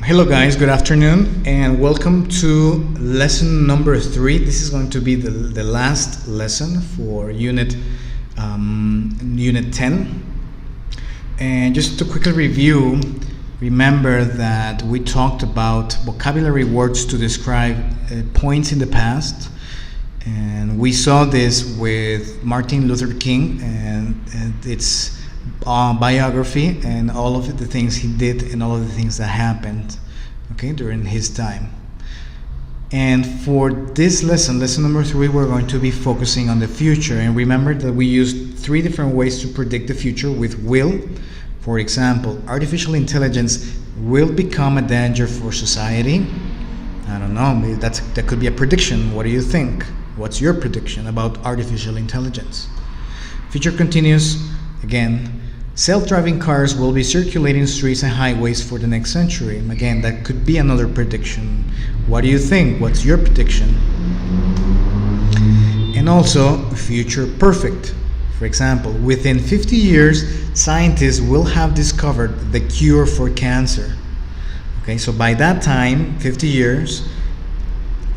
Hello guys, good afternoon and welcome to lesson number 3. This is going to be the last lesson for unit 10. And just to quickly review, remember that we talked about vocabulary words to describe points in the past, and we saw this with Martin Luther King and its biography and all of the things he did and all of the things that happened during his time. And for this lesson number 3, we're going to be focusing on the future. And remember that we used 3 different ways to predict the future with will. For example, artificial intelligence will become a danger for society. I don't know, maybe that could be a prediction. What do you think? What's your prediction about artificial intelligence? Future continues. Again, self-driving cars will be circulating streets and highways for the next century. Again, that could be another prediction. What do you think? What's your prediction? And also, future perfect. For example, within 50 years, scientists will have discovered the cure for cancer. Okay, so by that time, 50 years,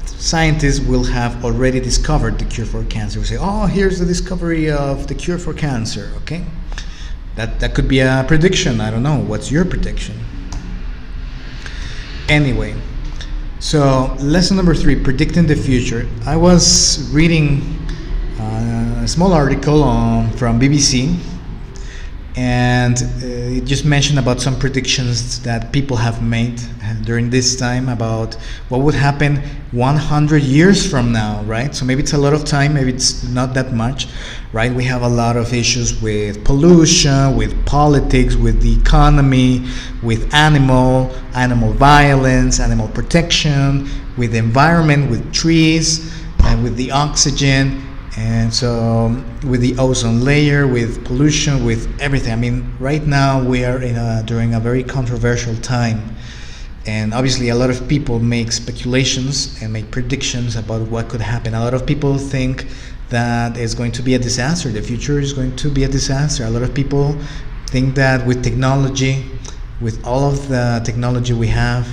scientists will have already discovered the cure for cancer. We say, oh, here's the discovery of the cure for cancer, okay? That could be a prediction. I don't know. What's your prediction? Anyway, so lesson number 3, predicting the future. I was reading a small article from BBC, and it just mentioned about some predictions that people have made during this time about what would happen 100 years from now, right? So maybe it's a lot of time, maybe it's not that much, right? We have a lot of issues with pollution, with politics, with the economy, with animal violence, animal protection, with the environment, with trees, and with the oxygen. And so with the ozone layer, with pollution, with everything. I mean, right now we are during a very controversial time. And obviously a lot of people make speculations and make predictions about what could happen. A lot of people think that it's going to be a disaster. The future is going to be a disaster. A lot of people think that with technology, with all of the technology we have,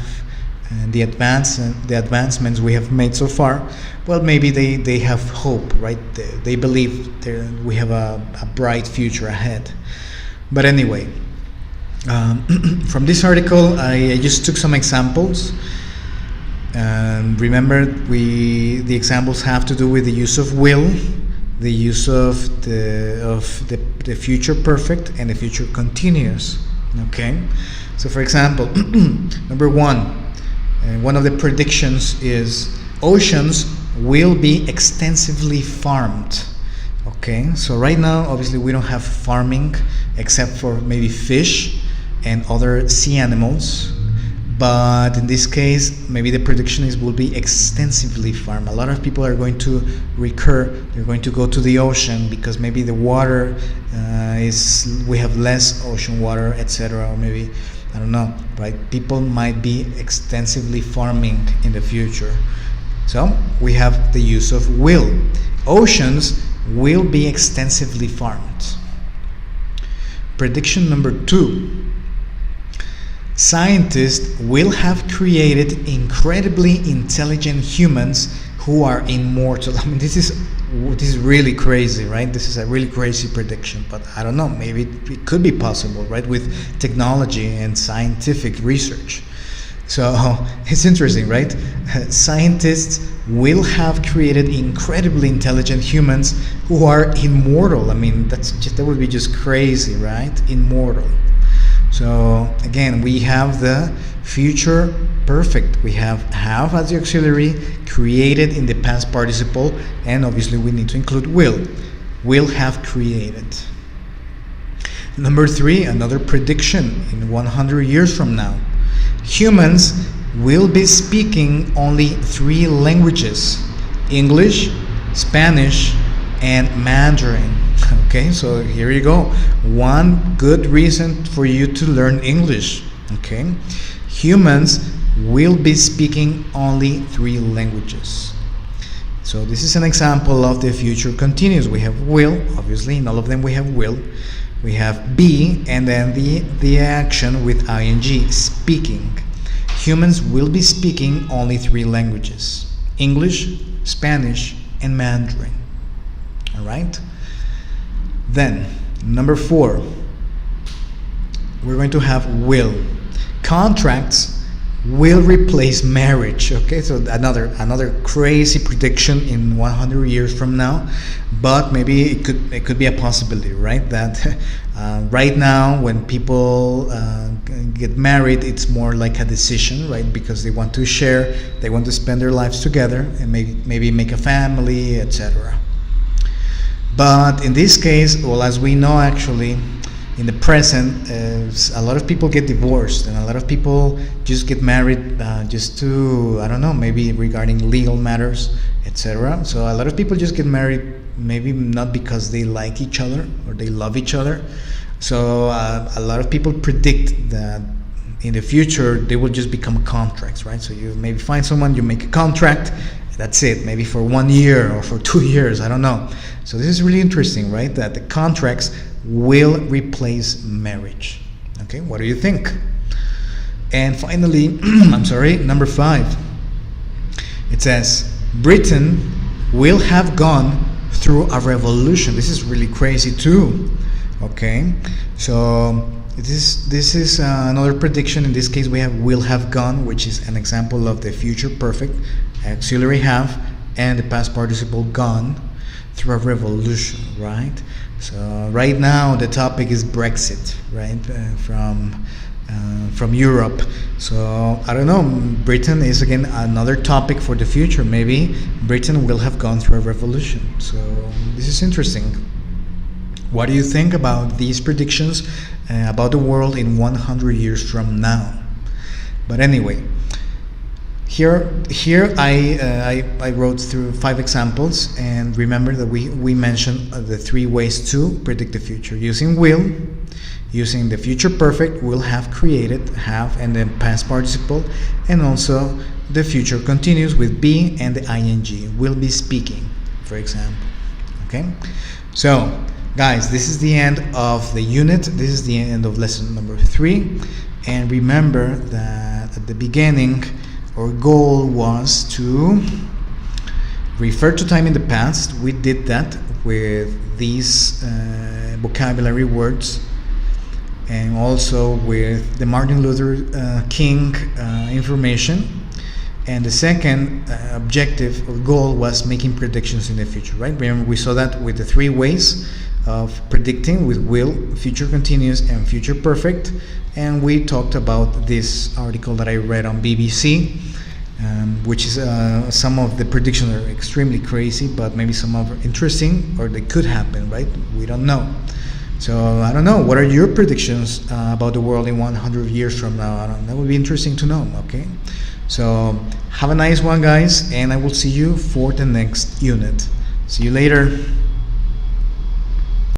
and the advancements we have made so far, well, maybe they have hope, right? They believe we have a bright future ahead. But anyway, from this article, I just took some examples. Remember, the examples have to do with the use of will, the use of the future perfect, and the future continuous. Okay, so for example, number 1. One of the predictions is oceans will be extensively farmed. Okay, so right now obviously we don't have farming except for maybe fish and other sea animals, but in this case maybe the prediction is will be extensively farmed. A lot of people are going to they're going to go to the ocean because maybe the water we have less ocean water, etc., or maybe I don't know, right? People might be extensively farming in the future. So we have the use of will. Oceans will be extensively farmed. Prediction number 2. Scientists will have created incredibly intelligent humans who are immortal. I mean, this is really crazy, right? This is a really crazy prediction, but I don't know, maybe it could be possible, right, with technology and scientific research. So it's interesting, right? Scientists will have created incredibly intelligent humans who are immortal. I mean, that would be just crazy, right? Immortal. So again, we have the future perfect. We have as the auxiliary, created in the past participle, and obviously we need to include will have created. Number 3, another prediction in 100 years from now. Humans will be speaking only 3 languages: English, Spanish, and Mandarin. Okay, so here you go. One good reason for you to learn English. Okay, humans will be speaking only 3 languages. So this is an example of the future continuous. We have will, obviously in all of them we have will. We have be, and then the action with ing, speaking. humans will be speaking only 3 languages: English, Spanish, and Mandarin. All right? Then, number 4, we're going to have will. Contracts will replace marriage. Okay, so another crazy prediction in 100 years from now, but maybe it could be a possibility, right? That right now, when people get married, it's more like a decision, right? Because they want to share, they want to spend their lives together, and maybe make a family, etc. But in this case, well, as we know, actually, in the present, a lot of people get divorced, and a lot of people just get married just to, I don't know, maybe regarding legal matters, etc. So a lot of people just get married, maybe not because they like each other or they love each other. So a lot of people predict that in the future they will just become contracts, right? So you maybe find someone, you make a contract, that's it, maybe for 1 year or for 2 years, I don't know. So this is really interesting, right? That the contracts will replace marriage. Okay, what do you think? And finally, I'm sorry, number 5. It says, Britain will have gone through a revolution. This is really crazy too. Okay, so this is another prediction. In this case, we have will have gone, which is an example of the future perfect, auxiliary have, and the past participle gone through a revolution, right? So right now the topic is Brexit, right? From Europe. So I don't know, Britain is again another topic for the future. Maybe Britain will have gone through a revolution. So this is interesting. What do you think about these predictions about the world in 100 years from now? But anyway, here I wrote through 5 examples, and remember that we mentioned the 3 ways to predict the future: using will, using the future perfect, will have created, have, and then past participle, and also the future continuous with be and the ing, will be speaking, for example. Okay, so guys, this is the end of the unit. This is the end of lesson number 3, and remember that at the beginning our goal was to refer to time in the past. We did that with these vocabulary words, and also with the Martin Luther King information. And the second objective or goal was making predictions in the future, right? Remember, we saw that with the 3 ways of predicting, with will, future continuous, and future perfect. And we talked about this article that I read on BBC, which is some of the predictions are extremely crazy, but maybe some are interesting, or they could happen, right? We don't know. So I don't know, what are your predictions about the world in 100 years from now? That would be interesting to know. Okay, so have a nice one, guys, and I will see you for the next unit. See you later.